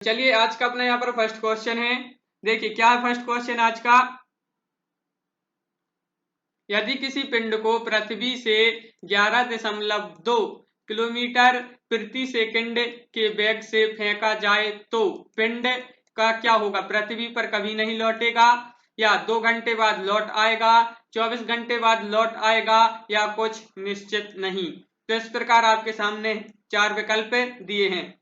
चलिए आज का अपना यहाँ पर फर्स्ट क्वेश्चन है। देखिए क्या है फर्स्ट क्वेश्चन आज का। यदि किसी पिंड को पृथ्वी से 11.2 किलोमीटर प्रति सेकंड के वेग से फेंका जाए तो पिंड का क्या होगा? पृथ्वी पर कभी नहीं लौटेगा, या 2 घंटे बाद लौट आएगा, 24 घंटे बाद लौट आएगा, या कुछ निश्चित नहीं। तो इस प्रकार आपके सामने 4 विकल्प दिए हैं।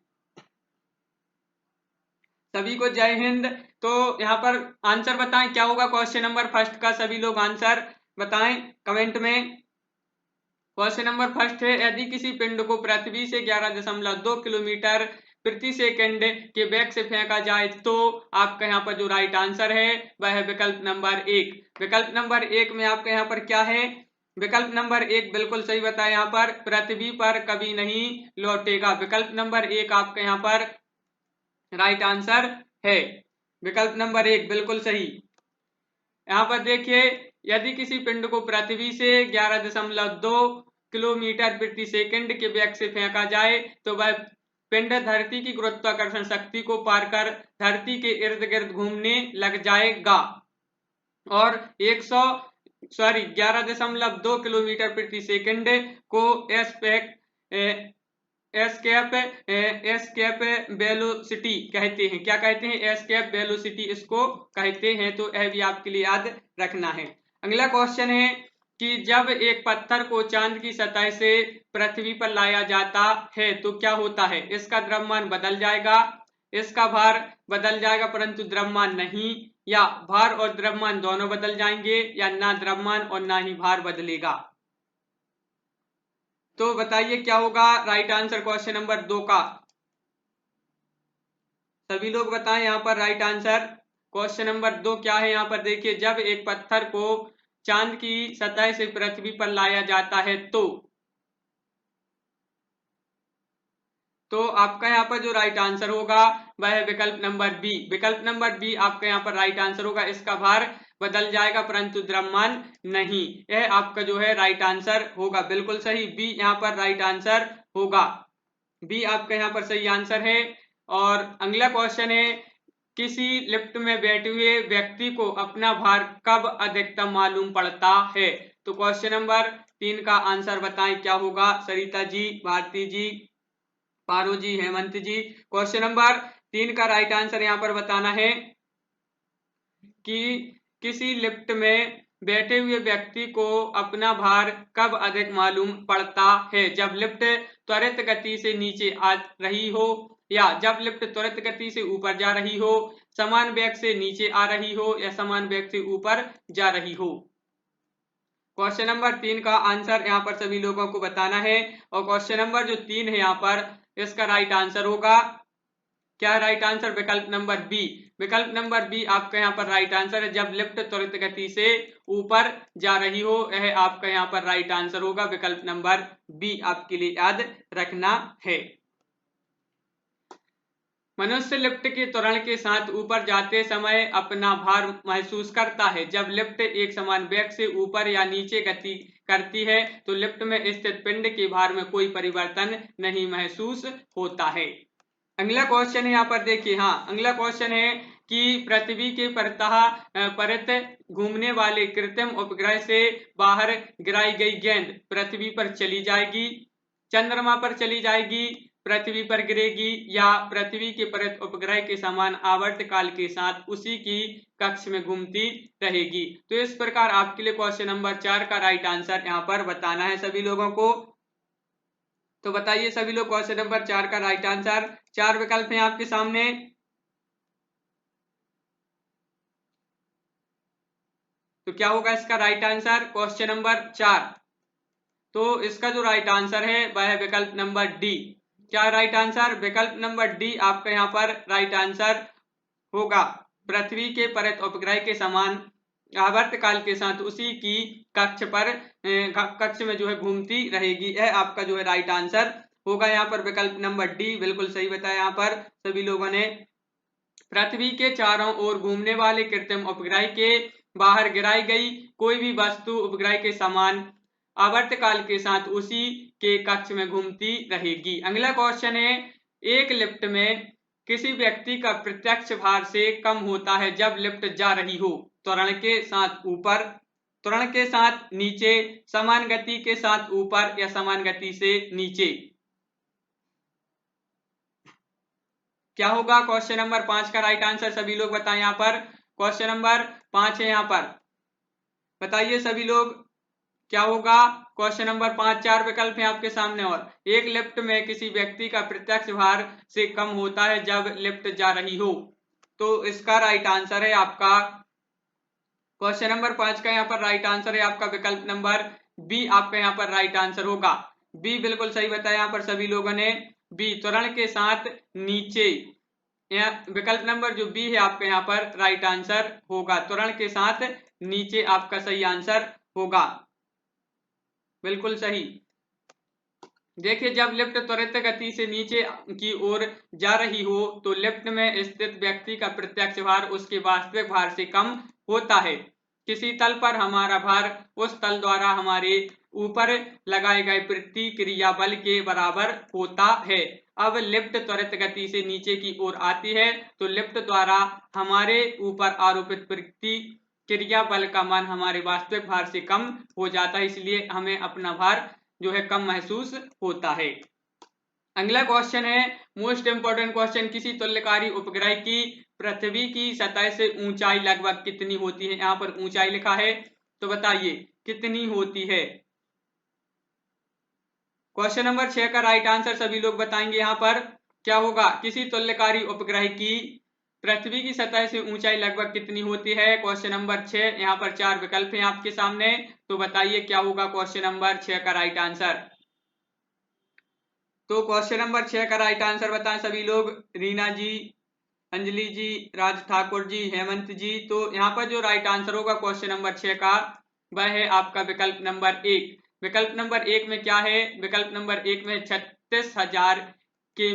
सभी को जय हिंद। तो यहाँ पर आंसर बताएं क्या होगा क्वेश्चन नंबर फर्स्ट का। सभी लोग आंसर बताएं कमेंट में। क्वेश्चन नंबर फर्स्ट है, यदि किसी पिंड को पृथ्वी से 11.2 किलोमीटर प्रति सेकंड के वेग से फेंका जाए तो आपका यहाँ पर जो राइट आंसर है वह है विकल्प नंबर 1। विकल्प नंबर 1 में आपका यहाँ पर क्या है? विकल्प नंबर 1 बिल्कुल सही बताया। यहाँ पर पृथ्वी पर कभी नहीं लौटेगा। विकल्प नंबर 1 आपका यहाँ पर राइट आंसर है। विकल्प नंबर 1 बिल्कुल सही। यहाँ पर देखिए, यदि किसी पिंड को पृथ्वी से 11.2 किलोमीटर प्रति सेकंड के वेग से फेंका जाए तो वह पिंड धरती की गुरुत्वाकर्षण शक्ति को पार कर धरती के इर्द गिर्द घूमने लग जाएगा और 11.2 किलोमीटर प्रति सेकंड को एस्केप वेलोसिटी कहते हैं। क्या कहते हैं? एस्केप वेलोसिटी इसको कहते हैं। तो यह भी आपके लिए याद रखना है। अगला क्वेश्चन है कि जब एक पत्थर को चांद की सतह से पृथ्वी पर लाया जाता है तो क्या होता है? इसका द्रव्यमान बदल जाएगा, इसका भार बदल जाएगा परंतु द्रव्यमान नहीं, या भार और द्रव्यमान दोनों बदल जाएंगे, या ना द्रव्यमान और ना ही भार बदलेगा। तो बताइए क्या होगा राइट आंसर क्वेश्चन नंबर 2 का। सभी लोग बताएं यहाँ पर राइट आंसर क्वेश्चन नंबर 2 क्या है। यहाँ पर देखिए, जब एक पत्थर को चांद की सतह से पृथ्वी पर लाया जाता है तो आपका यहाँ पर जो राइट आंसर होगा वह है विकल्प नंबर बी। विकल्प नंबर बी आपका यहाँ पर राइट आंसर होगा। इसका भार बदल जाएगा परंतु द्रव्यमान नहीं। यह आपका जो है राइट आंसर होगा। बिल्कुल सही, बी यहाँ पर राइट आंसर होगा। बी आपका यहाँ पर सही आंसर है। और अगला क्वेश्चन है, किसी लिफ्ट में बैठे हुए व्यक्ति को अपना भार कब अधिकतम मालूम पड़ता है? तो क्वेश्चन नंबर 3 का आंसर बताएं क्या होगा। सरिता जी, भारती जी, पारो जी, हेमंत जी। क्वेश्चन नंबर 3 का राइट आंसर यहाँ पर बताना है कि किसी लिफ्ट में बैठे हुए व्यक्ति को अपना भार कब अधिक मालूम पड़ता है? जब लिफ्ट त्वरित गति से नीचे आ रही हो, या जब लिफ्ट त्वरित गति से ऊपर जा रही हो, समान वेग से नीचे आ रही हो, या समान वेग से ऊपर जा रही हो। क्वेश्चन नंबर 3 का आंसर यहाँ पर सभी लोगों को बताना है। और क्वेश्चन नंबर जो 3 है यहाँ पर इसका राइट आंसर होगा क्या? राइट आंसर विकल्प नंबर बी। विकल्प नंबर बी आपका यहाँ पर राइट आंसर है। जब लिफ्ट त्वरित गति से ऊपर जा रही हो, यह आपका यहाँ पर राइट आंसर होगा। विकल्प नंबर बी आपके लिए याद रखना है। मनुष्य लिफ्ट के त्वरण के साथ ऊपर जाते समय अपना भार महसूस करता है। जब लिफ्ट एक समान वेग से ऊपर या नीचे गति करती है तो लिफ्ट में स्थित पिंड के भार में कोई परिवर्तन नहीं महसूस होता है। अगला क्वेश्चन है यहाँ पर देखिए। हाँ, अगला क्वेश्चन है कि पृथ्वी के परत घूमने वाले कृत्रिम उपग्रह से बाहर गिराई गई गेंद पृथ्वी पर चली जाएगी, चंद्रमा पर चली जाएगी, पृथ्वी पर गिरेगी, या पृथ्वी के परत उपग्रह के समान आवर्तकाल के साथ उसी की कक्ष में घूमती रहेगी। तो इस प्रकार आपके लिए क्वेश्चन नंबर 4 का राइट आंसर यहाँ पर बताना है सभी लोगों को। तो बताइए सभी लोग क्वेश्चन नंबर 4 का राइट आंसर। 4 विकल्प हैं आपके सामने। तो क्या होगा इसका राइट आंसर क्वेश्चन नंबर 4? तो इसका जो राइट आंसर है वह है विकल्प नंबर डी। क्या राइट आंसर? विकल्प नंबर डी आपका यहाँ पर राइट आंसर होगा। पृथ्वी के परत उपग्रह के समान आवर्तकाल के साथ उसी की कक्ष में जो है घूमती रहेगी। यह आपका जो है राइट आंसर होगा। यहाँ पर विकल्प नंबर डी बिल्कुल सही बताया यहाँ पर सभी लोगों ने। पृथ्वी के चारों ओर घूमने वाले कृत्रिम उपग्रह के बाहर गिराई गई कोई भी वस्तु उपग्रह के समान आवर्तकाल के साथ उसी के कक्ष में घूमती रहेगी। अगला क्वेश्चन है, एक लिफ्ट में किसी व्यक्ति का प्रत्यक्ष भार से कम होता है जब लिफ्ट जा रही हो त्वरण के साथ ऊपर, त्वरण के साथ नीचे, समान गति के साथ ऊपर या समान गति से नीचे। क्या होगा क्वेश्चन नंबर 5 का राइट आंसर? सभी लोग बताएं। यहाँ पर क्वेश्चन नंबर 5 है, यहाँ पर बताइए सभी लोग क्या होगा क्वेश्चन नंबर 5। 4 विकल्प हैं आपके सामने। और एक लिफ्ट में किसी व्यक्ति का प्रत्यक्ष भार से कम होता है जब लिफ्ट जा रही हो, तो इसका राइट आंसर है आपका क्वेश्चन नंबर 5 का यहाँ पर राइट आंसर है आपका विकल्प नंबर बी, आपका यहाँ पर राइट आंसर होगा बी। बिल्कुल सही बताया यहाँ पर सभी लोगों ने बी, त्वरण के साथ नीचे। विकल्प नंबर जो बी है आपका यहाँ पर राइट आंसर होगा, त्वरण के साथ नीचे आपका सही आंसर होगा, बिल्कुल सही। देखिए जब लिफ्ट त्वरित गति से नीचे की ओर जा रही हो तो लिफ्ट में स्थित व्यक्ति का प्रत्यक्ष भार उसके वास्तविक भार से कम होता है। किसी तल पर हमारा भार उस तल द्वारा हमारे ऊपर लगाए गए प्रतिक्रिया बल के बराबर होता है। अब लिफ्ट त्वरित गति से नीचे की ओर आती है तो लिफ्ट द्वारा हमारे ऊपर आरोपित प्रतिक्रिया बल का मान हमारे वास्तविक भार से कम हो जाता है, इसलिए हमें अपना भार जो है कम महसूस होता है। अगला क्वेश्चन है मोस्ट इंपोर्टेंट क्वेश्चन, किसी तुल्यकारी उपग्रह की पृथ्वी की सतह से ऊंचाई लगभग कितनी होती है? यहाँ पर ऊंचाई लिखा है, तो बताइए कितनी होती है। क्वेश्चन नंबर 6 का राइट आंसर सभी लोग बताएंगे। यहाँ पर क्या होगा, किसी तुल्यकारी उपग्रह की पृथ्वी की सतह से ऊंचाई लगभग कितनी होती है? क्वेश्चन नंबर 6, यहाँ पर 4 विकल्प हैं आपके सामने, तो बताइए क्या होगा क्वेश्चन नंबर 6 का राइट आंसर। तो क्वेश्चन नंबर 6 का राइट आंसर बताएं सभी लोग। रीना जी, अंजलि जी, राज ठाकुर जी, हेमंत जी। तो यहाँ पर जो राइट आंसर होगा क्वेश्चन नंबर 6 का वह है आपका विकल्प नंबर 1। विकल्प नंबर 1 में क्या है? विकल्प नंबर 1 में 36,000 के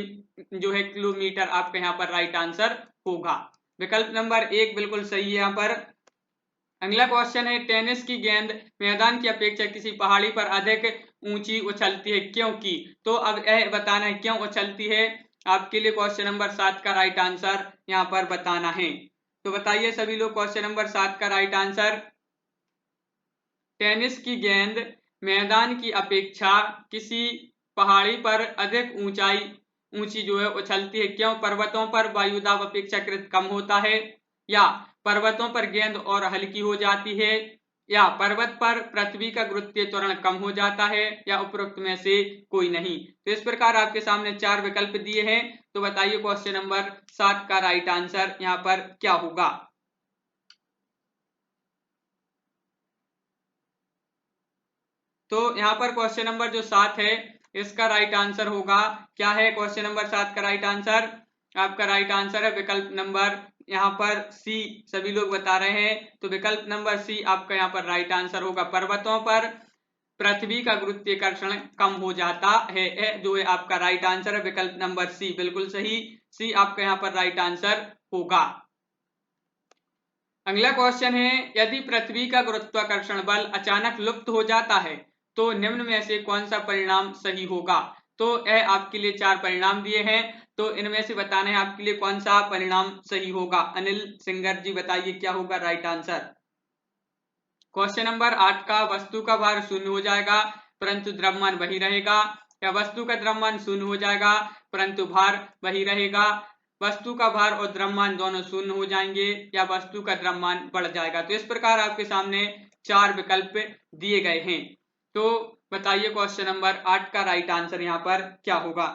जो है किलोमीटर आपका यहाँ पर राइट आंसर होगा। विकल्प नंबर 1 बिल्कुल सही है यहाँ पर। अगला क्वेश्चन है टेनिस की गेंद मैदान की अपेक्षा किसी पहाड़ी पर अधिक ऊंची उछलती है क्योंकि? तो अब यह बताना है क्यों उछलती है। आपके लिए क्वेश्चन नंबर 7 का राइट आंसर यहाँ पर बताना है, तो बताइए सभी लोग क्वेश्चन नंबर 7 का राइट आंसर। टेनिस की गेंद मैदान की अपेक्षा किसी पहाड़ी पर अधिक ऊंची जो है उछलती है क्यों? पर्वतों पर वायुदाब अपेक्षाकृत कम होता है, या पर्वतों पर गेंद और हल्की हो जाती है, या पर्वत पर पृथ्वी का गुरुत्वीय त्वरण कम हो जाता है, या उपरोक्त में से कोई नहीं। तो इस प्रकार आपके सामने 4 विकल्प दिए हैं, तो बताइए क्वेश्चन नंबर 7 का राइट आंसर यहाँ पर क्या होगा। तो यहाँ पर क्वेश्चन नंबर जो 7 है इसका राइट आंसर होगा, क्या है क्वेश्चन नंबर 7 का राइट आंसर? आपका राइट आंसर है विकल्प नंबर यहाँ पर सी, सभी लोग बता रहे हैं, तो विकल्प नंबर सी आपका यहाँ पर राइट आंसर होगा। पर्वतों पर पृथ्वी का गुरुत्वाकर्षण कम हो जाता है, जो है आपका राइट आंसर है विकल्प नंबर सी, बिल्कुल सही, सी आपका यहाँ पर राइट आंसर होगा। अगला क्वेश्चन है यदि पृथ्वी का गुरुत्वाकर्षण बल अचानक लुप्त हो जाता है तो निम्न में से कौन सा परिणाम सही होगा? तो यह आपके लिए 4 परिणाम दिए हैं, तो इनमें से बताना है आपके लिए कौन सा परिणाम सही होगा। अनिल सिंगर जी बताइए क्या होगा राइट आंसर। क्वेश्चन नंबर 8 का वस्तु का भार शून्य हो जाएगा परंतु द्रव्यमान वही रहेगा, या वस्तु का द्रव्यमान शून्य हो जाएगा परंतु भार वही रहेगा, वस्तु का भार और द्रव्यमान दोनों शून्य हो जाएंगे, या वस्तु का द्रव्यमान बढ़ जाएगा। तो इस प्रकार आपके सामने 4 विकल्प दिए गए हैं, तो बताइए क्वेश्चन नंबर 8 का राइट आंसर यहाँ पर क्या होगा।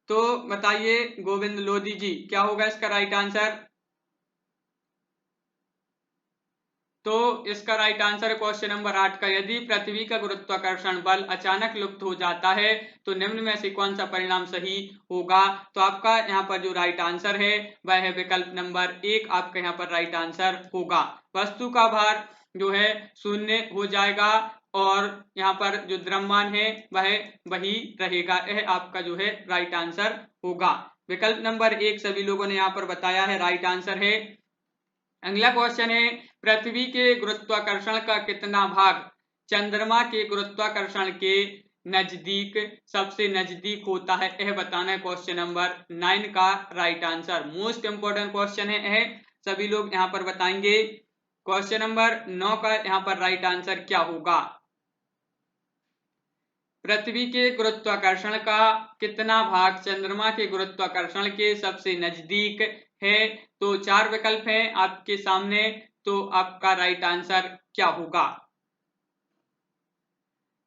तो बताइए गोविंद लोधी जी क्या होगा इसका राइट आंसर। तो इसका राइट आंसर है क्वेश्चन नंबर 8 का यदि पृथ्वी का गुरुत्वाकर्षण बल अचानक लुप्त हो जाता है तो निम्न में से कौन सा परिणाम सही होगा। तो आपका यहाँ पर जो राइट आंसर है वह है विकल्प नंबर 1, आपका यहाँ पर राइट आंसर होगा। वस्तु का भार जो है शून्य हो जाएगा और यहाँ पर जो द्रव्यमान है वह वही रहेगा, यह आपका जो है राइट आंसर होगा। विकल्प नंबर 1 सभी लोगों ने यहाँ पर बताया है राइट आंसर है। अगला क्वेश्चन है पृथ्वी के गुरुत्वाकर्षण का कितना भाग चंद्रमा के गुरुत्वाकर्षण के नजदीक, सबसे नजदीक होता है, यह बताना है क्वेश्चन नंबर 9 का right answer. Most important question है यह, सभी लोग यहाँ पर बताएंगे। क्वेश्चन नंबर 9 का यहाँ पर राइट आंसर क्या होगा? पृथ्वी के गुरुत्वाकर्षण का कितना भाग चंद्रमा के गुरुत्वाकर्षण के सबसे नजदीक है? तो 4 विकल्प हैं आपके सामने, तो आपका राइट आंसर क्या होगा?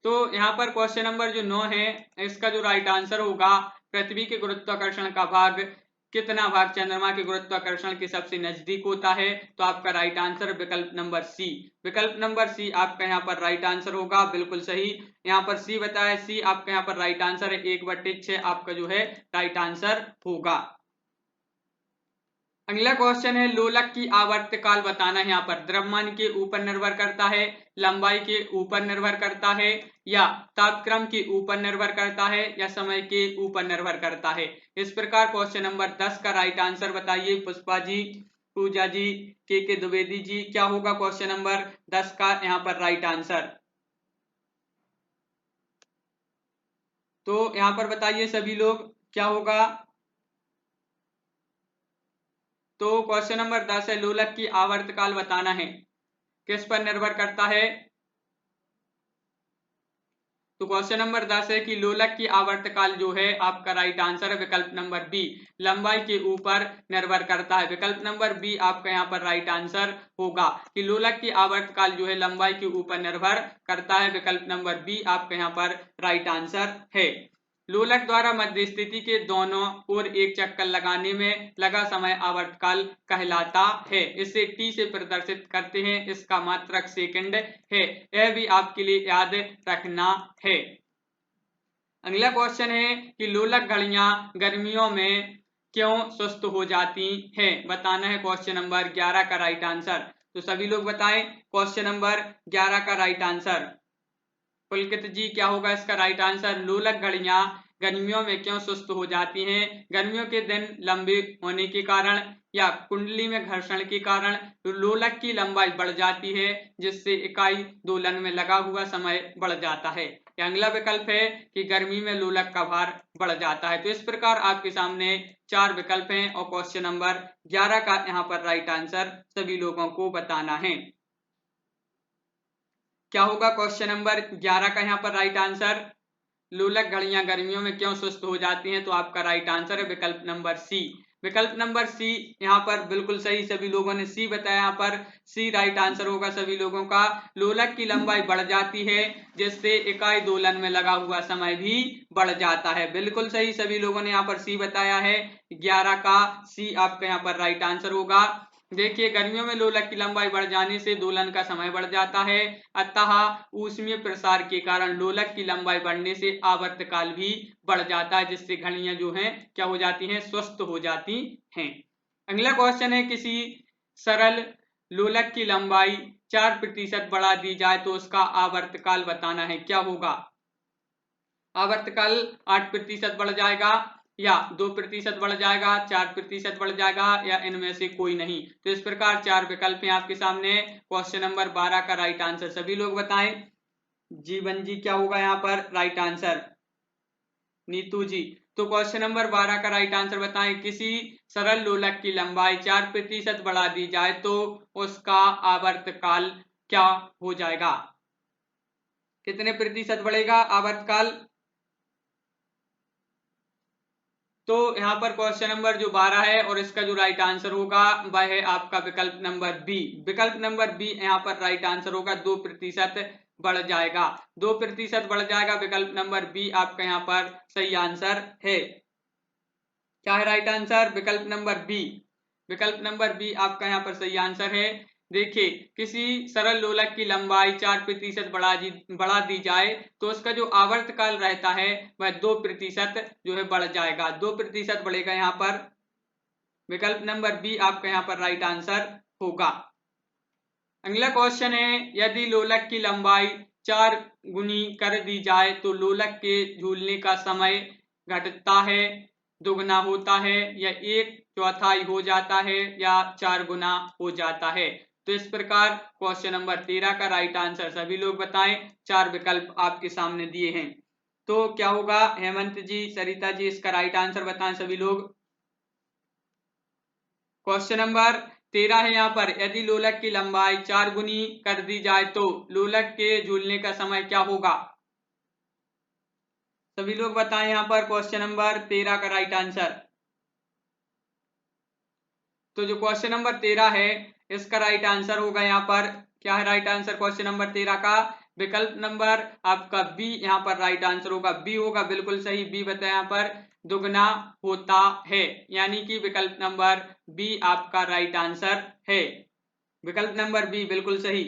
तो यहाँ पर क्वेश्चन नंबर जो 9 है, इसका जो राइट आंसर होगा, पृथ्वी के गुरुत्वाकर्षण का भाग, कितना भाग चंद्रमा के गुरुत्वाकर्षण के सबसे नजदीक होता है? तो आपका राइट आंसर विकल्प नंबर सी, विकल्प नंबर सी आपका यहाँ पर राइट आंसर होगा। बिल्कुल सही, यहाँ पर सी बताया, सी आपका यहाँ पर राइट आंसर है। 1/6 आपका जो है राइट आंसर होगा। अगला क्वेश्चन है, लोलक की आवर्तकाल बताना है। यहाँ पर द्रव्यमान के ऊपर निर्भर करता है, लंबाई के ऊपर निर्भर करता है, या तापक्रम के ऊपर निर्भर करता है, या समय के ऊपर निर्भर करता है। इस प्रकार क्वेश्चन नंबर 10 का राइट आंसर बताइए। पुष्पा जी, पूजा जी, के द्विवेदी जी, क्या होगा क्वेश्चन नंबर 10 का यहाँ पर राइट आंसर? तो यहाँ पर बताइए सभी लोग, क्या होगा? तो क्वेश्चन नंबर 10 है, लोलक की आवर्तकाल बताना है, किस पर निर्भर करता है? तो क्वेश्चन नंबर 10 है कि लोलक की आवर्तकाल जो है, आपका राइट आंसर है विकल्प नंबर बी, लंबाई के ऊपर निर्भर करता है। विकल्प नंबर बी आपका यहाँ पर राइट आंसर होगा कि लोलक की आवर्तकाल जो है लंबाई के ऊपर निर्भर करता है। विकल्प नंबर बी आपका यहाँ पर राइट आंसर है। लोलक द्वारा मध्य स्थिति के दोनों ओर एक चक्कर लगाने में लगा समय आवर्तकाल कहलाता है। इसे टी से प्रदर्शित करते हैं, इसका मात्रक सेकंड है, यह भी आपके लिए याद रखना है। अगला क्वेश्चन है कि लोलक घड़ियां गर्मियों में क्यों सुस्त हो जाती हैं? बताना है क्वेश्चन नंबर 11 का राइट आंसर। तो सभी लोग बताएं क्वेश्चन नंबर 11 का राइट आंसर। पुलकित जी, क्या होगा इसका राइट आंसर? लोलक घड़ियां गर्मियों में क्यों सुस्त हो जाती हैं? गर्मियों के दिन लंबे होने के कारण, या कुंडली में घर्षण के कारण लोलक की लंबाई बढ़ जाती है, जिससे इकाई दोलन में लगा हुआ समय बढ़ जाता है। अगला विकल्प है कि गर्मी में लोलक का भार बढ़ जाता है। तो इस प्रकार आपके सामने 4 विकल्प हैं और क्वेश्चन नंबर 11 का यहाँ पर राइट आंसर सभी लोगों को बताना है। क्या होगा क्वेश्चन नंबर 11 का यहाँ पर राइट आंसर? लोलक घड़ियां गर्मियों में क्यों सुस्त हो जाती हैं? तो आपका राइट आंसर है विकल्प नंबर सी, विकल्प नंबर सी यहाँ पर बिल्कुल सही, सभी लोगों ने सी बताया। यहाँ पर सी राइट आंसर होगा सभी लोगों का। लोलक की लंबाई बढ़ जाती है, जिससे इकाई दोलन में लगा हुआ समय भी बढ़ जाता है। बिल्कुल सही, सभी लोगों ने यहाँ पर सी बताया है। 11 का सी आपका यहाँ पर राइट आंसर होगा। देखिए, गर्मियों में लोलक की लंबाई बढ़ जाने से दोलन का समय बढ़ जाता है, अतः ऊष्मीय प्रसार के कारण लोलक की लंबाई बढ़ने से आवर्तकाल भी बढ़ जाता है, जिससे घड़ियां जो हैं क्या हो जाती हैं? स्वस्थ हो जाती हैं। अगला क्वेश्चन है, किसी सरल लोलक की लंबाई 4% बढ़ा दी जाए तो उसका आवर्तकाल बताना है, क्या होगा? आवर्तकाल 8% बढ़ जाएगा, या 2% बढ़ जाएगा, 4% बढ़ जाएगा, या इनमें से कोई नहीं। तो इस प्रकार 4 विकल्प हैं आपके सामने। क्वेश्चन नंबर 12 का राइट आंसर सभी लोग बताएं। जीवन जी, क्या होगा यहाँ पर राइट आंसर? नीतू जी, तो क्वेश्चन नंबर 12 का राइट आंसर बताएं। किसी सरल लोलक की लंबाई 4% बढ़ा दी जाए तो उसका आवर्तकाल क्या हो जाएगा? कितने प्रतिशत बढ़ेगा आवर्तकाल? तो यहाँ पर क्वेश्चन नंबर जो 12 है और इसका जो राइट आंसर होगा वह है आपका विकल्प नंबर बी, विकल्प नंबर बी यहाँ पर राइट आंसर होगा। 2% बढ़ जाएगा, 2% बढ़ जाएगा। विकल्प नंबर बी आपका यहाँ पर सही आंसर है। क्या है राइट आंसर? विकल्प नंबर बी, विकल्प नंबर बी आपका यहाँ पर सही आंसर है। देखिए, किसी सरल लोलक की लंबाई 4% बढ़ा दी जाए तो उसका जो आवर्तकाल रहता है वह 2% जो है बढ़ जाएगा, 2% बढ़ेगा यहाँ पर। विकल्प नंबर बी आपका यहाँ पर राइट आंसर होगा। अगला क्वेश्चन है, यदि लोलक की लंबाई 4 गुनी कर दी जाए तो लोलक के झूलने का समय घटता है, दुगना होता है, या 1/4 हो जाता है, या 4 गुना हो जाता है। तो इस प्रकार क्वेश्चन नंबर 13 का राइट आंसर सभी लोग बताएं। 4 विकल्प आपके सामने दिए हैं। तो क्या होगा हेमंत जी, सरिता जी, इसका राइट आंसर बताएं सभी लोग। क्वेश्चन नंबर 13 है यहाँ पर, यदि लोलक की लंबाई 4 गुनी कर दी जाए तो लोलक के झूलने का समय क्या होगा? सभी लोग बताएं यहाँ पर क्वेश्चन नंबर 13 का राइट आंसर। तो जो क्वेश्चन नंबर 13 है इसका राइट आंसर होगा यहाँ पर, क्या है राइट आंसर क्वेश्चन नंबर 13 का? विकल्प नंबर आपका बी यहाँ पर राइट आंसर होगा, बी होगा, बिल्कुल सही, बी बताया यहाँ पर, दुगना होता है, यानी कि विकल्प नंबर बी आपका राइट आंसर है। विकल्प नंबर बी बिल्कुल सही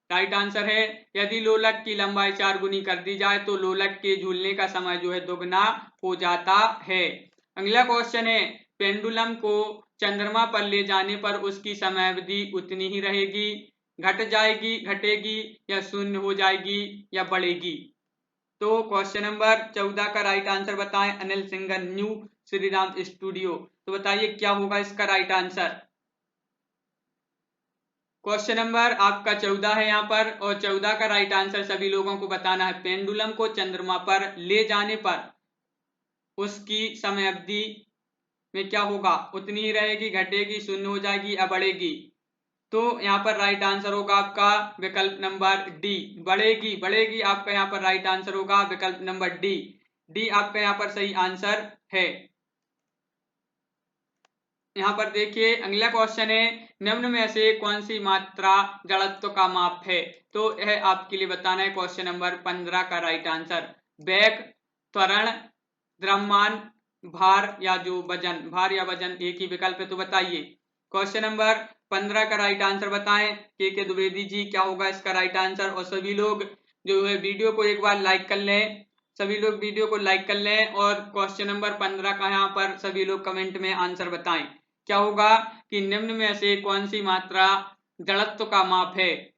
राइट आंसर है। यदि लोलक की लंबाई 4 गुनी कर दी जाए तो लोलक के झूलने का समय जो है दुगना हो जाता है। अगला क्वेश्चन है, पेंडुलम को चंद्रमा पर ले जाने पर उसकी समयावधि उतनी ही रहेगी, घट जाएगी, घटेगी, या शून्य हो जाएगी, या बढ़ेगी? तो क्वेश्चन नंबर 14 का राइट आंसर बताएं Anil singer, new Shri Ram studio. तो बताइए क्या होगा इसका राइट आंसर? क्वेश्चन नंबर आपका 14 है यहाँ पर, और 14 का राइट आंसर सभी लोगों को बताना है। पेंडुलम को चंद्रमा पर ले जाने पर उसकी समयावधि में क्या होगा, उतनी ही रहेगी, घटेगी, शून्य हो जाएगी, या बढ़ेगी? तो यहाँ पर राइट आंसर होगा आपका विकल्प नंबर डी, बढ़ेगी, बढ़ेगी, आपका यहाँ पर राइट आंसर होगा विकल्प नंबर डी, डी आपका यहाँ पर सही आंसर है। यहाँ पर देखिए अगला क्वेश्चन है, निम्न में से कौन सी मात्रा जड़त्व का माप है? तो यह आपके लिए बताना है क्वेश्चन नंबर 15 का राइट आंसर। वेग, त्वरण, द्रव्यमान, भार या जो वजन, भार या वजन एक ही विकल्प है, तो बताइए क्वेश्चन नंबर 15 का राइट आंसर बताएं के द्विवेदी जी, क्या होगा इसका राइट आंसर? और सभी लोग जो है वीडियो को एक बार लाइक कर लें, सभी लोग वीडियो को लाइक कर लें, और क्वेश्चन नंबर 15 का यहाँ पर सभी लोग कमेंट में आंसर बताएं। क्या होगा कि निम्न में से कौन सी मात्रा जड़त्व का माप है?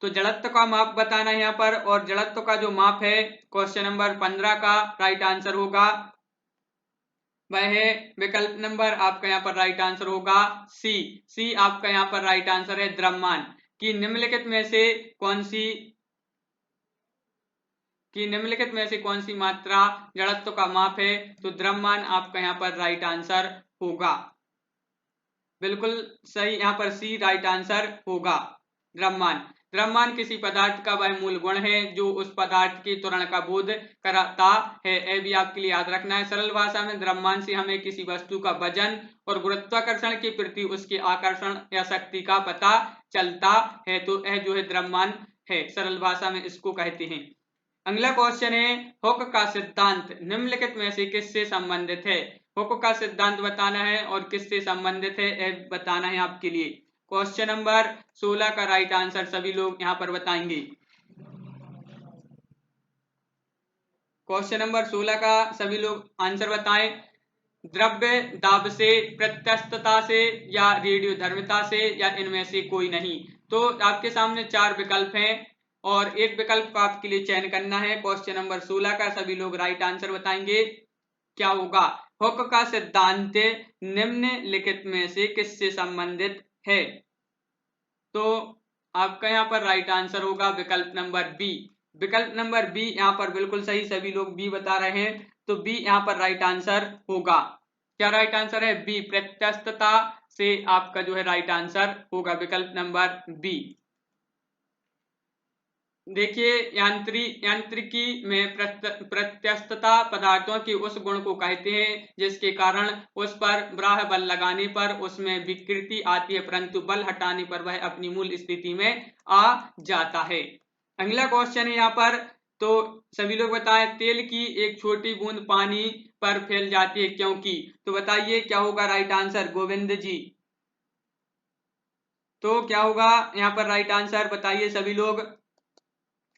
तो जड़त्व का माप बताना है यहाँ पर, और जड़त्व का जो माप है क्वेश्चन नंबर 15 का राइट आंसर होगा वह है विकल्प नंबर आपका यहाँ पर राइट आंसर होगा सी, सी आपका यहाँ पर राइट आंसर है, द्रव्यमान। कि निम्नलिखित में से कौन सी मात्रा जड़त्व का माप है? तो द्रव्यमान आपका यहाँ पर राइट आंसर होगा, बिल्कुल सही, यहाँ पर सी राइट आंसर होगा, द्रव्यमान। द्रव्यमान किसी पदार्थ का वह मूल गुण है जो उस पदार्थ की त्वरण का बोध कराता है, यह भी आपके लिए याद रखना है। सरल भाषा में द्रव्यमान से हमें किसी वस्तु का वजन और गुरुत्वाकर्षण के प्रति उसके आकर्षण या शक्ति का पता चलता है, तो यह जो है द्रव्यमान है, सरल भाषा में इसको कहते हैं। अगला क्वेश्चन है, हुक का सिद्धांत निम्नलिखित में से किससे संबंधित है? हुक का सिद्धांत बताना है और किससे संबंधित है यह बताना है आपके लिए। क्वेश्चन नंबर 16 का राइट आंसर सभी लोग यहाँ पर बताएंगे। क्वेश्चन नंबर 16 का सभी लोग आंसर बताएं। द्रव्य दाब से, प्रत्यस्तता से, या रेडियोधर्मिता से, या इनमें से कोई नहीं? तो आपके सामने 4 विकल्प हैं और एक विकल्प का आपके लिए चयन करना है। क्वेश्चन नंबर 16 का सभी लोग राइट आंसर बताएंगे, क्या होगा? हुक का सिद्धांत निम्नलिखित में से किससे संबंधित है? तो आपका यहाँ पर राइट आंसर होगा विकल्प नंबर बी, विकल्प नंबर बी यहाँ पर बिल्कुल सही, सभी लोग बी बता रहे हैं, तो बी यहाँ पर राइट आंसर होगा। क्या राइट आंसर है? बी, प्रत्यस्तता से आपका जो है राइट आंसर होगा विकल्प नंबर बी। देखिए यांत्रिकी में प्रत्यस्तता पदार्थों की उस गुण को कहते हैं जिसके कारण उस पर बाह्य बल लगाने पर उसमें विकृति आती है, परंतु बल हटाने पर वह अपनी मूल स्थिति में आ जाता है। अगला क्वेश्चन है यहाँ पर, तो सभी लोग बताएं, तेल की एक छोटी बूंद पानी पर फैल जाती है क्योंकि? तो बताइए क्या होगा राइट आंसर गोविंद जी? तो क्या होगा यहाँ पर राइट आंसर बताइए सभी लोग।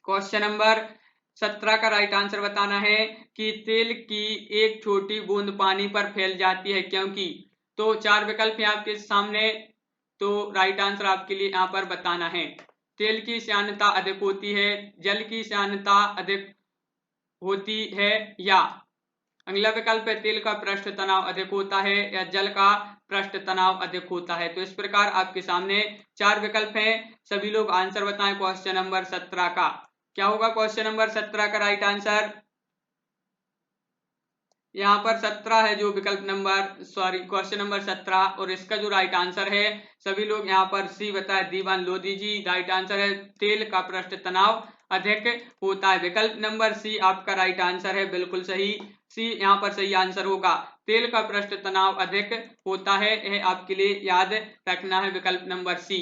क्वेश्चन नंबर 17 का राइट आंसर बताना है कि तेल की एक छोटी बूंद पानी पर फैल जाती है क्योंकि? तो 4 विकल्प हैं आपके सामने, तो राइट आंसर आपके लिए यहाँ पर बताना है। तेल की श्यानता अधिक होती है, जल की श्यानता अधिक होती है, या अगला विकल्प है तेल का पृष्ठ तनाव अधिक होता है, या जल का पृष्ठ तनाव अधिक होता है। तो इस प्रकार आपके सामने 4 विकल्प हैं, सभी लोग आंसर बताएं क्वेश्चन नंबर 17 का। क्या होगा क्वेश्चन नंबर 17 का राइट आंसर? यहाँ पर 17 है जो विकल्प नंबर क्वेश्चन नंबर 17, और इसका जो राइट आंसर है सभी लोग यहाँ पर सी बताए दीवान लोधी जी। राइट आंसर है तेल का पृष्ठ तनाव अधिक होता है। विकल्प नंबर सी आपका राइट आंसर है, बिल्कुल सही। सी यहाँ पर सही आंसर होगा। तेल का पृष्ठ तनाव अधिक होता है, यह आपके लिए याद रखना है, विकल्प नंबर सी।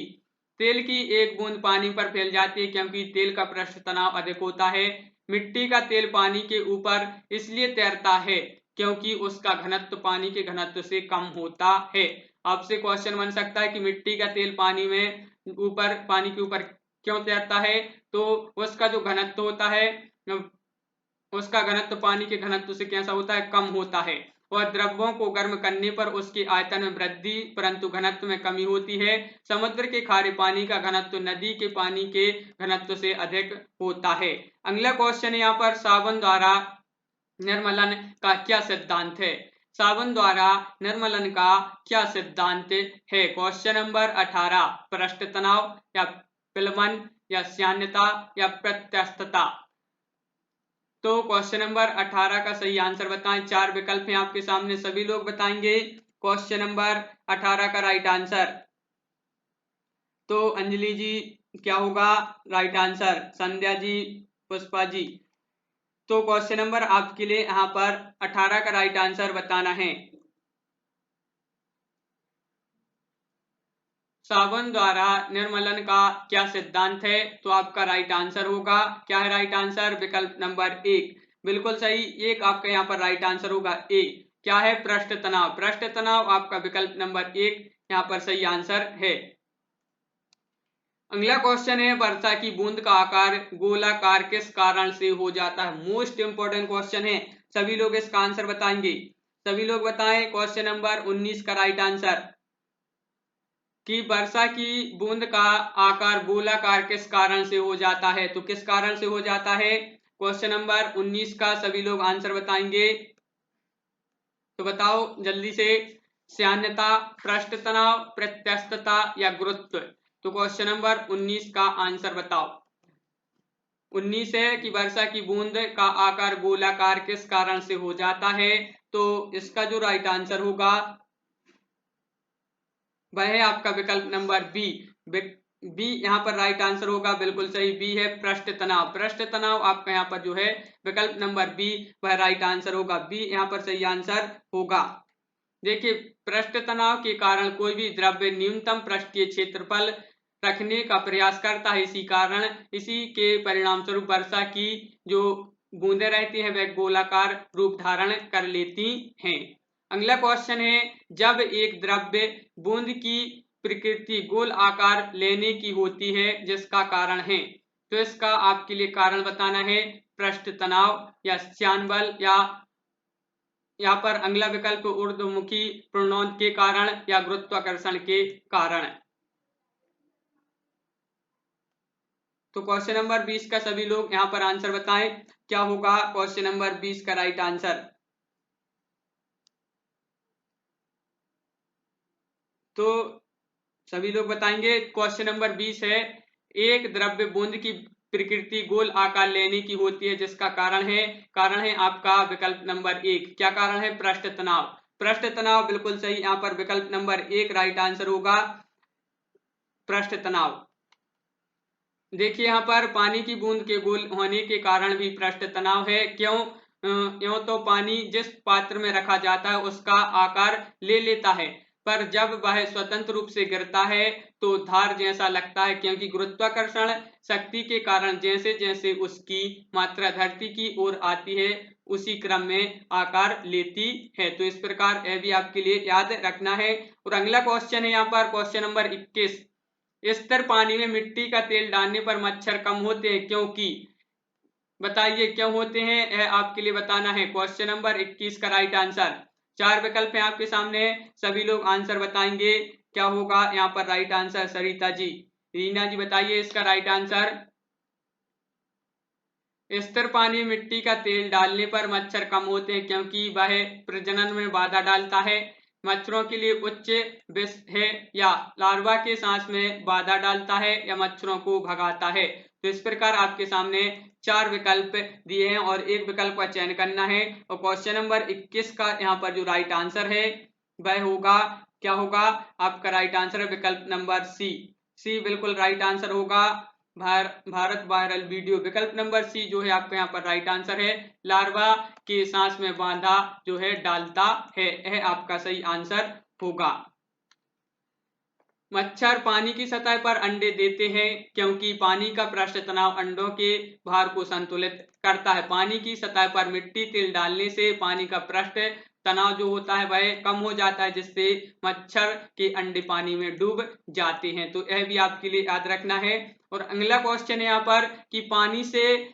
तेल की एक बूंद पानी पर फैल जाती है क्योंकि तेल का पृष्ठ तनाव अधिक होता है। मिट्टी का तेल पानी के ऊपर इसलिए तैरता है क्योंकि उसका घनत्व पानी के घनत्व से कम होता है। आपसे क्वेश्चन बन सकता है कि मिट्टी का तेल पानी के ऊपर क्यों तैरता है, तो उसका जो घनत्व होता है उसका घनत्व पानी के घनत्व से कैसा होता है, कम होता है। और द्रव्यों को गर्म करने पर उसके आयतन में वृद्धि परंतु घनत्व में कमी होती है। समुद्र के खारे पानी का घनत्व नदी के पानी के घनत्व से अधिक होता है। अगला क्वेश्चन है यहाँ पर साबुन द्वारा निर्मलन का क्या सिद्धांत है। साबुन द्वारा निर्मलन का क्या सिद्धांत है। क्वेश्चन नंबर 18 पृष्ठ तनाव या फिल्मन या श्यानता या प्रत्यस्तता। तो क्वेश्चन नंबर 18 का सही आंसर बताएं। 4 विकल्प हैं आपके सामने, सभी लोग बताएंगे क्वेश्चन नंबर 18 का राइट आंसर। तो अंजलि जी क्या होगा राइट आंसर, संध्या जी, पुष्पा जी। तो क्वेश्चन नंबर आपके लिए यहाँ पर 18 का राइट आंसर बताना है। साबुन द्वारा निर्मलन का क्या सिद्धांत है, तो आपका राइट आंसर होगा, क्या है राइट आंसर, विकल्प नंबर 1, बिल्कुल सही। एक आपका यहाँ पर राइट आंसर होगा ए। क्या है, पृष्ठ तनाव। पृष्ठ तनाव आपका विकल्प नंबर 1 यहाँ पर सही आंसर है। अगला क्वेश्चन है वर्षा की बूंद का आकार गोलाकार किस कारण से हो जाता है। मोस्ट इंपोर्टेंट क्वेश्चन है, सभी लोग इसका आंसर बताएंगे। सभी लोग बताएं क्वेश्चन नंबर 19 का राइट आंसर कि वर्षा की बूंद का आकार गोलाकार किस कारण से हो जाता है। तो किस कारण से हो जाता है, क्वेश्चन नंबर 19 का सभी लोग आंसर बताएंगे। तो बताओ जल्दी से, श्यानता, पृष्ठ तनाव, प्रत्यस्तता या गुरुत्व। तो क्वेश्चन नंबर 19 का आंसर बताओ। 19 है कि वर्षा की बूंद का आकार गोलाकार किस कारण से हो जाता है। तो इसका जो राइट आंसर होगा वह है आपका विकल्प नंबर बी। बी यहाँ पर राइट आंसर होगा, बिल्कुल सही, बी है पृष्ठ तनाव। पृष्ठ तनाव आपका यहाँ पर जो है विकल्प नंबर बी वह राइट आंसर होगा, बी यहाँ पर सही आंसर होगा। देखिए पृष्ठ तनाव के कारण कोई भी द्रव्य न्यूनतम पृष्ठीय क्षेत्रफल रखने का प्रयास करता है, इसी के परिणाम स्वरूप वर्षा की जो बूंदें रहती हैं वह गोलाकार रूप धारण कर लेती हैं। अगला क्वेश्चन है जब एक द्रव्य बूंद की प्रकृति गोल आकार लेने की होती है जिसका कारण है। तो इसका आपके लिए कारण बताना है, पृष्ठ तनाव या श्यान बल या यहाँ पर अगला विकल्प ऊर्ध्वमुखी प्रणोद के कारण या गुरुत्वाकर्षण के कारण। तो क्वेश्चन नंबर 20 का सभी लोग यहाँ पर आंसर बताएं, क्या होगा क्वेश्चन नंबर 20 का राइट आंसर। तो सभी लोग बताएंगे क्वेश्चन नंबर 20 है एक द्रव्य बूंद की प्रकृति गोल आकार लेने की होती है जिसका कारण है आपका विकल्प नंबर 1। क्या कारण है, पृष्ठ तनाव। पृष्ठ तनाव बिल्कुल सही, यहाँ पर विकल्प नंबर 1 राइट आंसर होगा, पृष्ठ तनाव। देखिए यहाँ पर पानी की बूंद के गोल होने के कारण भी पृष्ठ तनाव है। क्यों तो पानी जिस पात्र में रखा जाता है उसका आकार ले लेता है, पर जब वह स्वतंत्र रूप से गिरता है तो धार जैसा लगता है क्योंकि गुरुत्वाकर्षण शक्ति के कारण जैसे जैसे उसकी मात्रा धरती की ओर आती है उसी क्रम में आकार लेती है। तो इस प्रकार यह भी आपके लिए याद रखना है। और अगला क्वेश्चन है यहाँ पर क्वेश्चन नंबर 21 स्थिर पानी में मिट्टी का तेल डालने पर मच्छर कम होते हैं क्योंकि। बताइए क्यों होते हैं, यह आपके लिए बताना है। क्वेश्चन नंबर 21 का राइट आंसर। 4 विकल्प हैं आपके सामने, सभी लोग आंसर बताएंगे, क्या होगा यहाँ पर राइट आंसर। सरिता जी, रीना जी बताइए इसका राइट आंसर। स्थिर पानी में मिट्टी का तेल डालने पर मच्छर कम होते हैं क्योंकि वह प्रजनन में बाधा डालता है, मच्छरों के लिए उच्च विष है, या लार्वा के सांस में बाधा डालता है, या मच्छरों को भगाता है। तो इस प्रकार आपके सामने 4 विकल्प दिए हैं और एक विकल्प का चयन करना है। और क्वेश्चन नंबर 21 का यहाँ पर जो राइट आंसर है वह होगा, क्या होगा आपका राइट आंसर है विकल्प नंबर सी। सी बिल्कुल राइट आंसर होगा। भारत वायरल वीडियो विकल्प नंबर सी जो है आपका यहाँ पर राइट आंसर है। लार्वा के सांस में बांधा जो है डालता है, यह आपका सही आंसर होगा। मच्छर पानी की सतह पर अंडे देते हैं क्योंकि पानी का पृष्ठ तनाव अंडों के भार को संतुलित करता है। पानी की सतह पर मिट्टी तेल डालने से पानी का पृष्ठ तनाव जो होता है वह कम हो जाता है, जिससे मच्छर के अंडे पानी में डूब जाते हैं। तो यह भी आपके लिए याद रखना है। और अगला क्वेश्चन है यहाँ पर कि पानी से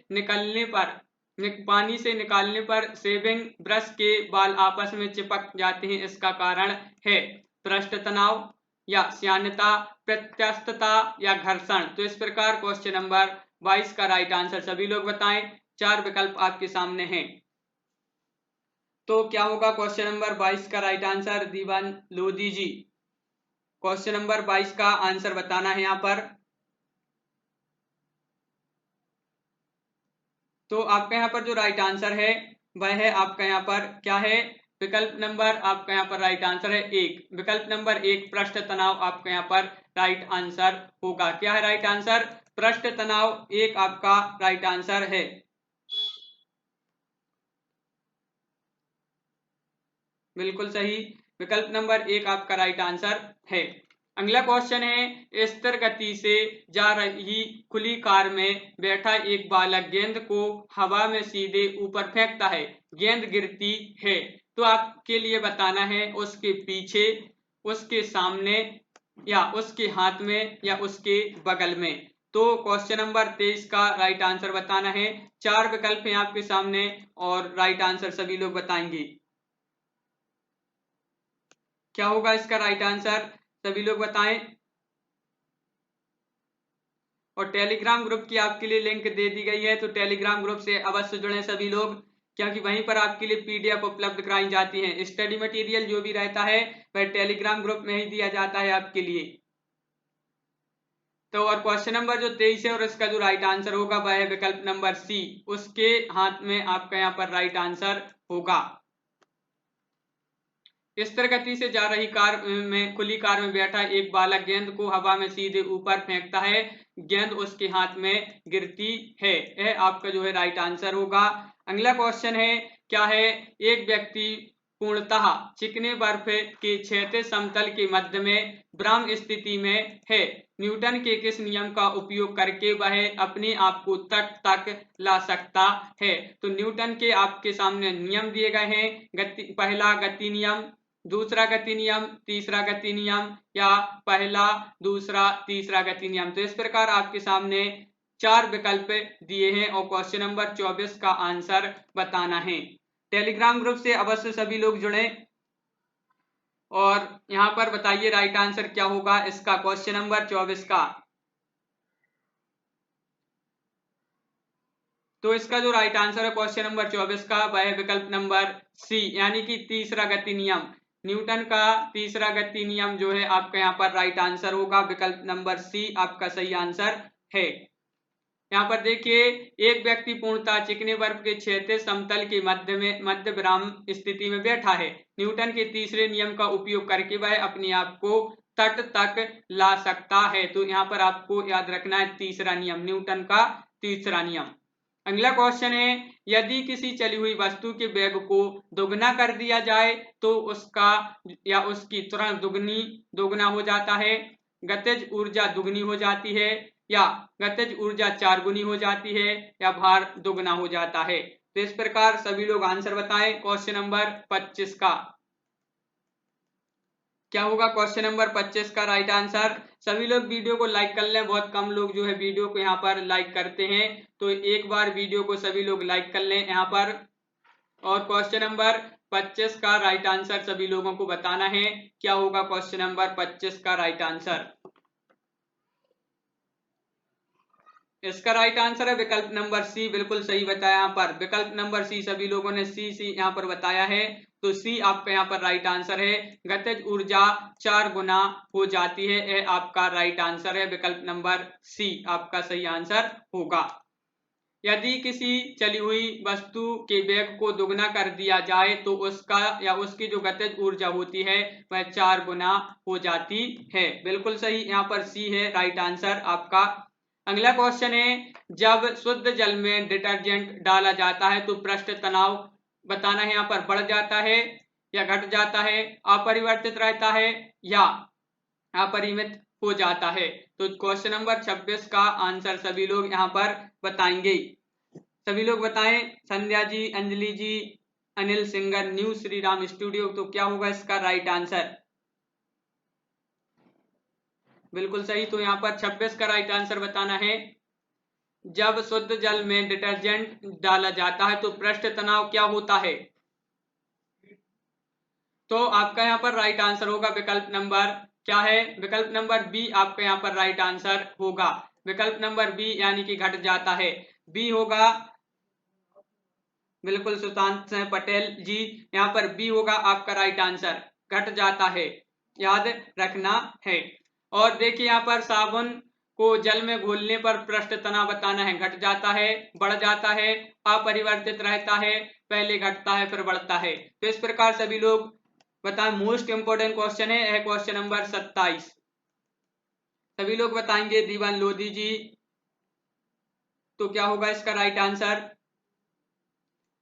निकालने पर शेविंग ब्रश के बाल आपस में चिपक जाते हैं, इसका कारण है पृष्ठ तनाव या श्यानता, प्रत्यास्थता या घर्षण। तो इस प्रकार क्वेश्चन नंबर 22 का राइट आंसर सभी लोग बताएं। 4 विकल्प आपके सामने हैं। तो क्या होगा क्वेश्चन नंबर 22 का राइट आंसर? दीवान लोधी जी, क्वेश्चन नंबर 22 का आंसर बताना है यहाँ पर। तो आपका यहाँ पर जो राइट आंसर है वह है आपका यहाँ पर क्या है? विकल्प नंबर आपका यहाँ पर राइट आंसर है 1। विकल्प नंबर 1 पृष्ठ तनाव आपका यहाँ पर राइट आंसर होगा। क्या है राइट आंसर? पृष्ठ तनाव 1 आपका राइट आंसर है। बिल्कुल सही, विकल्प नंबर 1 आपका राइट आंसर है। अगला क्वेश्चन है, स्थिर गति से जा रही खुली कार में बैठा एक बालक गेंद को हवा में सीधे ऊपर फेंकता है, गेंद गिरती है। तो आपके लिए बताना है उसके पीछे, उसके सामने या उसके हाथ में या उसके बगल में। तो क्वेश्चन नंबर 23 का राइट आंसर बताना है। 4 विकल्प हैं आपके सामने और राइट आंसर सभी लोग बताएंगे। क्या होगा इसका राइट आंसर? सभी लोग बताएं। और टेलीग्राम ग्रुप की आपके लिए लिंक दे दी गई है, तो टेलीग्राम ग्रुप से अवश्य जुड़ें सभी लोग, क्योंकि वहीं पर आपके लिए पीडीएफ उपलब्ध कराई जाती है। स्टडी मटेरियल जो भी रहता है वह टेलीग्राम ग्रुप में ही दिया जाता है आपके लिए। तो और क्वेश्चन नंबर जो 23 है और इसका जो राइट आंसर होगा वह है विकल्प नंबर सी, उसके हाथ में आपका यहाँ पर राइट आंसर होगा। स्थिर गति से जा रही खुली कार में बैठा एक बालक गेंद को हवा में सीधे ऊपर फेंकता है, गेंद उसके हाथ में गिरती है, यह आपका जो है राइट आंसर होगा। अगला क्वेश्चन है, क्या है? एक व्यक्ति पूर्णतः चिकने बर्फ के क्षैतिज समतल के मध्य में ब्रह्म स्थिति में है, न्यूटन के किस नियम का उपयोग करके वह अपने आप को तट तक ला सकता है? तो न्यूटन के आपके सामने नियम दिए गए हैं। पहला गति नियम, दूसरा गति नियम, तीसरा गति नियम या पहला, दूसरा, तीसरा गति नियम। तो इस प्रकार आपके सामने 4 विकल्प दिए हैं और क्वेश्चन नंबर 24 का आंसर बताना है। टेलीग्राम ग्रुप से अवश्य सभी लोग जुड़ें और यहाँ पर बताइए राइट आंसर क्या होगा इसका क्वेश्चन नंबर 24 का। तो इसका जो राइट आंसर है क्वेश्चन नंबर 24 का वह है विकल्प नंबर सी, यानी कि तीसरा गति नियम। न्यूटन का तीसरा गति नियम जो है आपका यहाँ पर राइट आंसर होगा। विकल्प नंबर सी आपका सही आंसर है। यहाँ पर देखिए, एक व्यक्ति पूर्णतः चिकने बर्फ के क्षैतिज समतल के मध्य विराम स्थिति में बैठा है, न्यूटन के तीसरे नियम का उपयोग करके वह अपने आप को तट तक ला सकता है। तो यहाँ पर आपको याद रखना है तीसरा नियम, न्यूटन का तीसरा नियम। अगला क्वेश्चन है, यदि किसी चली हुई वस्तु के वेग को दोगुना कर दिया जाए तो उसका या उसकी तुरंत दोगुना हो जाता है, गतिज ऊर्जा दुगनी हो जाती है या गतिज ऊर्जा 4 गुनी हो जाती है या भार दोगुना हो जाता है। तो इस प्रकार सभी लोग आंसर बताएं क्वेश्चन नंबर 25 का। क्या होगा क्वेश्चन नंबर 25 का राइट आंसर? सभी लोग वीडियो को लाइक कर लें, बहुत कम लोग जो है वीडियो को यहाँ पर लाइक करते हैं, तो एक बार वीडियो को सभी लोग लाइक कर लें यहाँ पर। और क्वेश्चन नंबर 25 का राइट आंसर सभी लोगों को बताना है। क्या होगा क्वेश्चन नंबर 25 का राइट आंसर? इसका राइट आंसर है विकल्प नंबर सी, बिल्कुल सही बताया यहाँ पर। विकल्प नंबर सी, सभी लोगों ने सी यहाँ पर बताया है। तो सी आपका यहाँ पर राइट आंसर है। गतिज ऊर्जा 4 गुना हो जाती है, यह आपका राइट आंसर है। विकल्प नंबर सी आपका सही आंसर होगा। यदि किसी चली हुई वस्तु के वेग को दुगना कर दिया जाए तो उसका या उसकी जो गतिज ऊर्जा होती है वह 4 गुना हो जाती है। बिल्कुल सही, यहाँ पर सी है राइट आंसर आपका। अगला क्वेश्चन है, जब शुद्ध जल में डिटर्जेंट डाला जाता है तो पृष्ठ तनाव बताना है, यहाँ पर बढ़ जाता है या घट जाता है, अपरिवर्तित रहता है या अपरिमित हो जाता है। तो क्वेश्चन नंबर 26 का आंसर सभी लोग यहाँ पर बताएंगे। सभी लोग बताएं, Sandhya ji, Anjali ji, Anil singer, new Shri Ram studio, तो क्या होगा इसका राइट आंसर? बिल्कुल सही, तो यहाँ पर 26 का राइट आंसर बताना है। जब शुद्ध जल में डिटर्जेंट डाला जाता है तो पृष्ठ तनाव क्या होता है? तो आपका यहाँ पर राइट आंसर होगा विकल्प नंबर क्या है? विकल्प नंबर बी आपका यहाँ पर राइट आंसर होगा। विकल्प नंबर बी यानी कि घट जाता है, बी होगा। बिल्कुल सुशांत पटेल जी, यहाँ पर बी होगा आपका राइट आंसर, घट जाता है, याद रखना है। और देखिए यहाँ पर साबुन को जल में घोलने पर पृष्ठ तनाव बताना है, घट जाता है, बढ़ जाता है, अपरिवर्तित रहता है, पहले घटता है फिर बढ़ता है। तो इस प्रकार सभी लोग बताएं, मोस्ट इंपोर्टेंट क्वेश्चन है यह, क्वेश्चन नंबर 27। सभी लोग बताएंगे, दीवान लोधी जी, तो क्या होगा इसका राइट आंसर?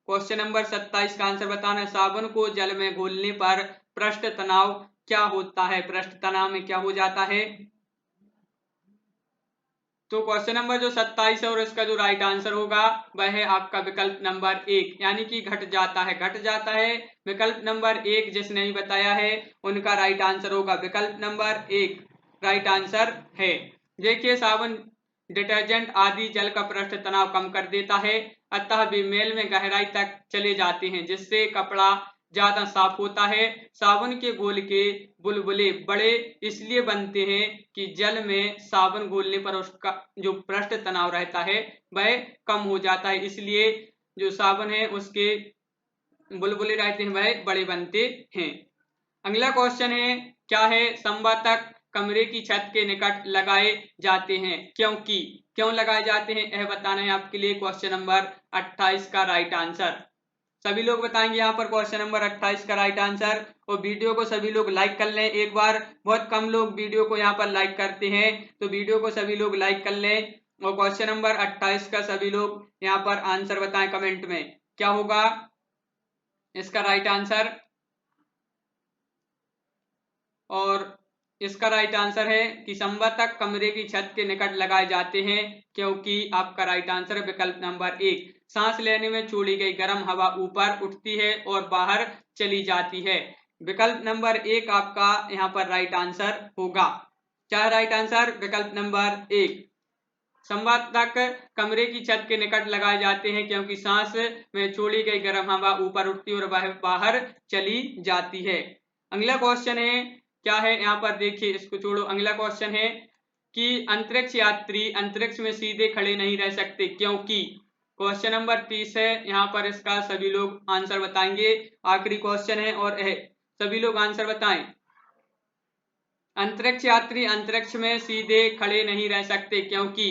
क्वेश्चन नंबर 27 का आंसर बताना है, साबुन को जल में घोलने पर पृष्ठ तनाव क्या होता है? पृष्ठ तनाव में क्या हो जाता है? तो क्वेश्चन नंबर जो 27 है और इसका जो राइट आंसर होगा वह है आपका विकल्प नंबर 1, यानी कि घट जाता है, घट जाता है। विकल्प नंबर 1 जिसने भी बताया है उनका राइट आंसर होगा विकल्प नंबर 1 राइट आंसर है। देखिए, साबुन, डिटर्जेंट आदि जल का पृष्ठ तनाव कम कर देता है, अतः वे मेल में गहराई तक चले जाते हैं, जिससे कपड़ा ज्यादा साफ होता है। साबुन के घोल के बुलबुले बड़े इसलिए बनते हैं कि जल में साबुन घोलने पर उसका जो पृष्ठ तनाव रहता है वह कम हो जाता है, इसलिए जो साबुन है उसके बुलबुले रहते हैं वह बड़े बनते हैं। अगला क्वेश्चन है, क्या है? संवातक कमरे की छत के निकट लगाए जाते हैं, क्योंकि क्यों लगाए जाते हैं यह बताना है आपके लिए। क्वेश्चन नंबर 28 का राइट आंसर सभी लोग बताएंगे यहाँ पर, क्वेश्चन नंबर 28 का राइट आंसर। और वीडियो को सभी लोग लाइक कर लें एक बार, बहुत कम लोग वीडियो को यहाँ पर लाइक करते हैं, तो वीडियो को सभी लोग लाइक कर लें। और क्वेश्चन नंबर 28 का सभी लोग यहाँ पर आंसर बताएं कमेंट में, क्या होगा इसका राइट आंसर? और इसका राइट आंसर है कि संवातक कमरे की छत के निकट लगाए जाते हैं, क्योंकि आपका राइट आंसर है विकल्प नंबर 1, सांस लेने में छोड़ी गई गर्म हवा ऊपर उठती है और बाहर चली जाती है। विकल्प नंबर 1 आपका यहाँ पर राइट आंसर होगा। क्या राइट आंसर? विकल्प नंबर 1, संवातक कमरे की छत के निकट लगाए जाते हैं क्योंकि सांस में छोड़ी गई गर्म हवा ऊपर उठती है और बाहर चली जाती है। अगला क्वेश्चन है, क्या है? यहाँ पर देखिए, इसको छोड़ो। अगला क्वेश्चन है कि अंतरिक्ष यात्री अंतरिक्ष में सीधे खड़े नहीं रह सकते, क्योंकि क्वेश्चन नंबर 30 है, यहाँ पर इसका सभी लोग आंसर बताएंगे। आखिरी क्वेश्चन है और सभी लोग आंसर बताएं। अंतरिक्ष यात्री अंतरिक्ष में सीधे खड़े नहीं रह सकते क्योंकि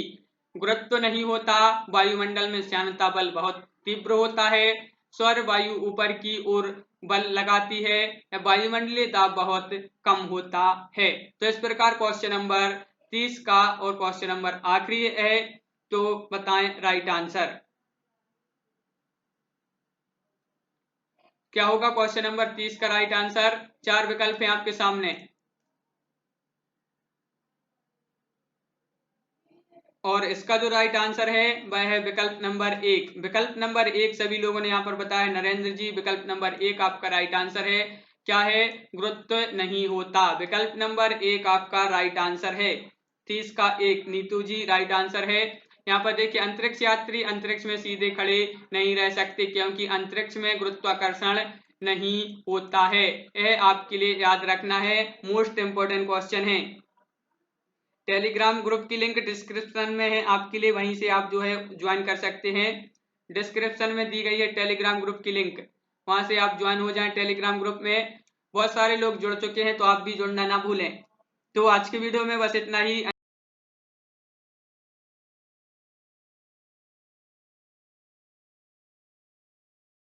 गुरुत्व नहीं होता, वायुमंडल में श्यानता बल बहुत तीव्र होता है, सौर वायु ऊपर की ओर बल लगाती है, वायुमंडलीय दाब बहुत कम होता है। तो इस प्रकार क्वेश्चन नंबर 30 का और क्वेश्चन नंबर आखिरी है, तो बताएं राइट आंसर क्या होगा। क्वेश्चन नंबर 30 का राइट आंसर, 4 विकल्प हैं आपके सामने और इसका जो राइट आंसर है वह है विकल्प नंबर 1। विकल्प नंबर 1 सभी लोगों ने यहाँ पर बताया। नरेंद्र जी, विकल्प नंबर 1 आपका राइट आंसर है। क्या है? गुरुत्व नहीं होता, विकल्प नंबर 1 आपका राइट आंसर है। 30 का 1, नीतू जी राइट आंसर है। यहाँ पर देखिए, अंतरिक्ष यात्री अंतरिक्ष में सीधे खड़े नहीं रह सकते क्योंकि अंतरिक्ष में गुरुत्वाकर्षण नहीं होता है, यह आपके लिए याद रखना है, मोस्ट इंपोर्टेंट क्वेश्चन है। टेलीग्राम ग्रुप की लिंक डिस्क्रिप्शन में है आपके लिए, वहीं से आप जो है ज्वाइन कर सकते हैं। डिस्क्रिप्शन में दी गई है टेलीग्राम ग्रुप की लिंक, वहां से आप ज्वाइन हो जाएं टेलीग्राम ग्रुप में। बहुत सारे लोग जुड़ चुके हैं तो आप भी जुड़ना ना भूलें। तो आज की वीडियो में बस इतना ही।